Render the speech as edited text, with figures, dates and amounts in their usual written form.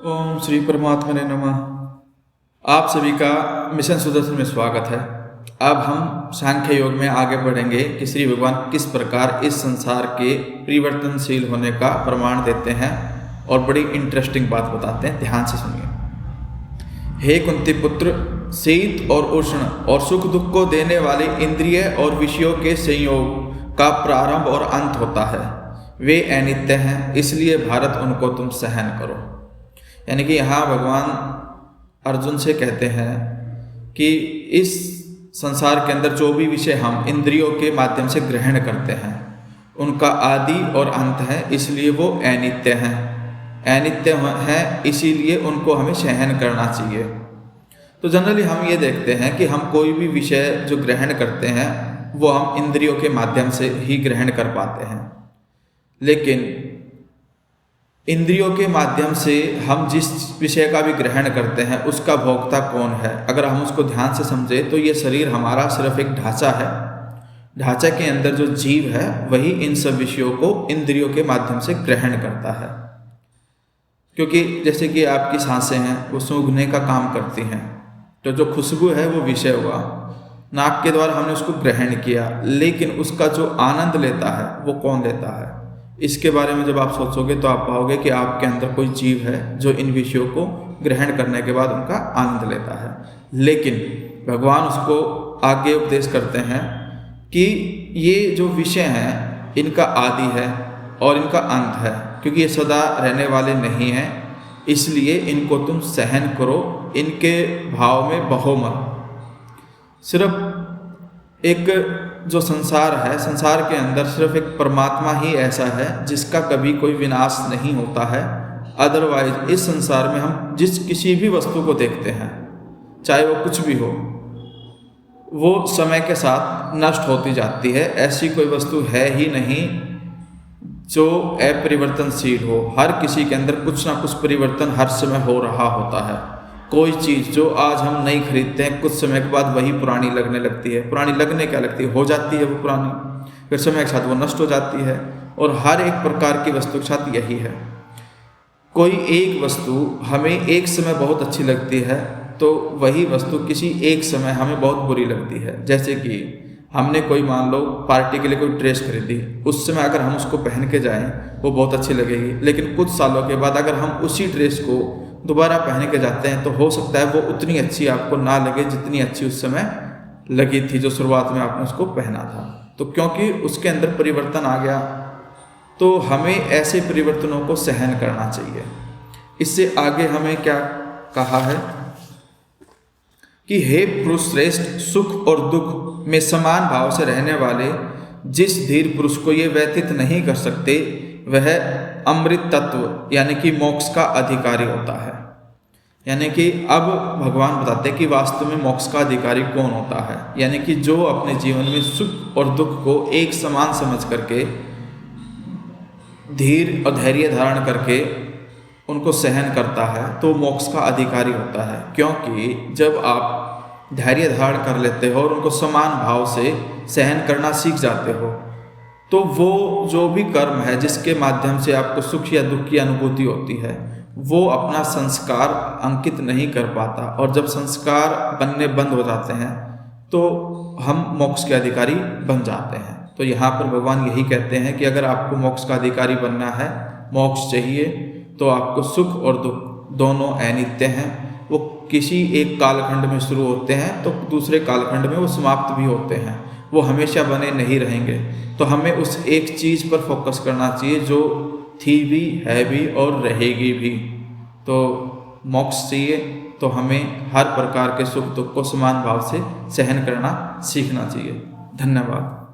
ओम श्री परमात्मने नमः। आप सभी का मिशन सुदर्शन में स्वागत है। अब हम सांख्य योग में आगे बढ़ेंगे कि श्री भगवान किस प्रकार इस संसार के परिवर्तनशील होने का प्रमाण देते हैं और बड़ी इंटरेस्टिंग बात बताते हैं। ध्यान से सुनिए। हे कुंती पुत्र, शीत और उष्ण और सुख दुख को देने वाले इंद्रिय और विषयों के संयोग का प्रारंभ और अंत होता है। वे अनित्य हैं, इसलिए भारत उनको तुम सहन करो। यानी कि यहाँ भगवान अर्जुन से कहते हैं कि इस संसार के अंदर जो भी विषय हम इंद्रियों के माध्यम से ग्रहण करते हैं उनका आदि और अंत है, इसलिए वो अनित्य हैं। अनित्य हैं इसीलिए उनको हमें सहन करना चाहिए। तो जनरली हम ये देखते हैं कि हम कोई भी विषय जो ग्रहण करते हैं वो हम इंद्रियों के माध्यम से ही ग्रहण कर पाते हैं, लेकिन इंद्रियों के माध्यम से हम जिस विषय का भी ग्रहण करते हैं उसका भोक्ता कौन है, अगर हम उसको ध्यान से समझें तो ये शरीर हमारा सिर्फ एक ढांचा है। ढांचा के अंदर जो जीव है वही इन सब विषयों को इंद्रियों के माध्यम से ग्रहण करता है। क्योंकि जैसे कि आपकी सांसें हैं वो सूंघने का काम करती हैं, तो जो खुशबू है वो विषय हुआ, नाक के द्वारा हमने उसको ग्रहण किया, लेकिन उसका जो आनंद लेता है वो कौन लेता है। इसके बारे में जब आप सोचोगे तो आप पाओगे कि आपके अंदर कोई जीव है जो इन विषयों को ग्रहण करने के बाद उनका आनंद लेता है। लेकिन भगवान उसको आगे उपदेश करते हैं कि ये जो विषय हैं इनका आदि है और इनका अंत है, क्योंकि ये सदा रहने वाले नहीं हैं, इसलिए इनको तुम सहन करो, इनके भाव में बहो मत। सिर्फ एक जो संसार है, संसार के अंदर सिर्फ एक परमात्मा ही ऐसा है जिसका कभी कोई विनाश नहीं होता है। अदरवाइज इस संसार में हम जिस किसी भी वस्तु को देखते हैं, चाहे वो कुछ भी हो, वो समय के साथ नष्ट होती जाती है। ऐसी कोई वस्तु है ही नहीं जो अपरिवर्तनशील हो। हर किसी के अंदर कुछ ना कुछ परिवर्तन हर समय हो रहा होता है। कोई चीज़ जो आज हम नहीं खरीदते हैं, कुछ समय के बाद वही पुरानी लगने लगती है। पुरानी लगने क्या लगती है, हो जाती है वो पुरानी, फिर समय के साथ वो नष्ट हो जाती है। और हर एक प्रकार की वस्तु के साथ यही है। कोई एक वस्तु हमें एक समय बहुत अच्छी लगती है तो वही वस्तु किसी एक समय हमें बहुत बुरी लगती है। जैसे कि हमने कोई मान लो पार्टी के लिए कोई ड्रेस खरीदी, उस समय अगर हम उसको पहन के जाएं वो बहुत अच्छी लगेगी, लेकिन कुछ सालों के बाद अगर हम उसी ड्रेस को दोबारा पहन के जाते हैं तो हो सकता है वो उतनी अच्छी आपको ना लगे जितनी अच्छी उस समय लगी थी जो शुरुआत में आपने उसको पहना था। तो क्योंकि उसके अंदर परिवर्तन आ गया, तो हमें ऐसे परिवर्तनों को सहन करना चाहिए। इससे आगे हमें क्या कहा है कि हे पुरुष श्रेष्ठ, सुख और दुख में समान भाव से रहने वाले जिस धीर पुरुष को ये व्यतीत नहीं कर सकते वह अमृत तत्व यानी कि मोक्ष का अधिकारी होता है। यानी कि अब भगवान बताते हैं कि वास्तव में मोक्ष का अधिकारी कौन होता है। यानी कि जो अपने जीवन में सुख और दुख को एक समान समझ करके धीर और धैर्य धारण करके उनको सहन करता है तो मोक्ष का अधिकारी होता है। क्योंकि जब आप धैर्य धारण कर लेते हो और उनको समान भाव से सहन करना सीख जाते हो तो वो जो भी कर्म है जिसके माध्यम से आपको सुख या दुख की अनुभूति होती है वो अपना संस्कार अंकित नहीं कर पाता, और जब संस्कार बनने बंद हो जाते हैं तो हम मोक्ष के अधिकारी बन जाते हैं। तो यहाँ पर भगवान यही कहते हैं कि अगर आपको मोक्ष का अधिकारी बनना है, मोक्ष चाहिए, तो आपको सुख और दुख दोनों अनित्य हैं। वो किसी एक कालखंड में शुरू होते हैं तो दूसरे कालखंड में वो समाप्त भी होते हैं, वो हमेशा बने नहीं रहेंगे। तो हमें उस एक चीज़ पर फोकस करना चाहिए जो थी भी, है भी और रहेगी भी। तो मोक्ष चाहिए तो हमें हर प्रकार के सुख दुख को समान भाव से सहन करना सीखना चाहिए। धन्यवाद।